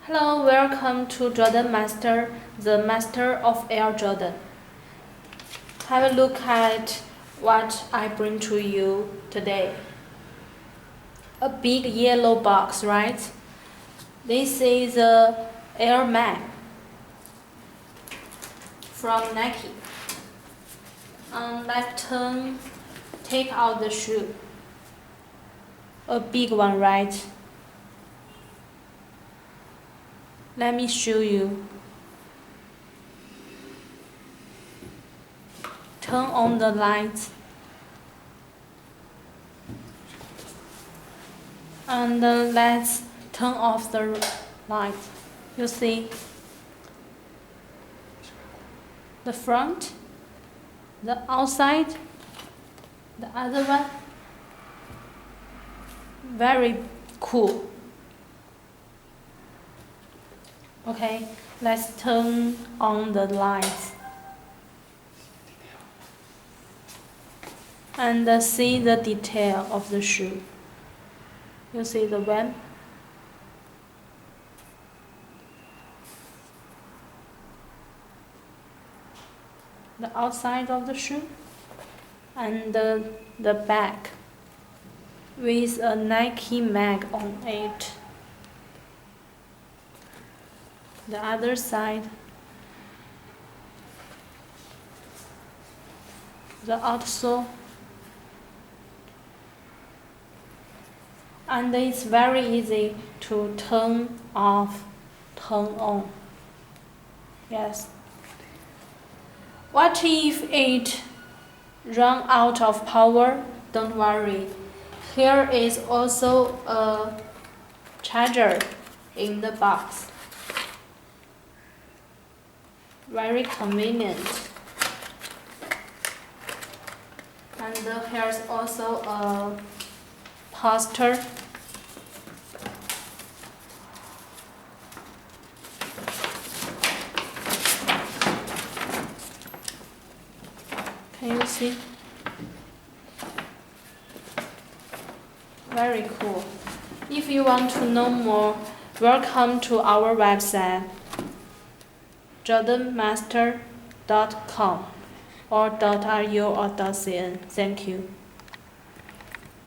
Hello, welcome to Jordanmaster, the master of Air Jordan. Have a look at what I bring to you today. A big yellow box, right? This is a Air Mag from Nike. On left turn, take out the shoe. A big one, right? Let me show you. Turn on the lights. And let's turn off the light. You see the front, the outside, the other one. Very cool. Okay, let's turn on the lights and see the detail of the shoe. You see the web? The outside of the shoe and the back with a Nike mag on it. The other side, the outsole, and it's very easy to turn off, turn on. Yes. What if it run out of power? Don't worry. Here is also a charger in the box. Very convenient. And here's also a poster. Can you see? Very cool. If you want to know more, welcome to our website jordanmaster.com or .ru or .cn. Thank you.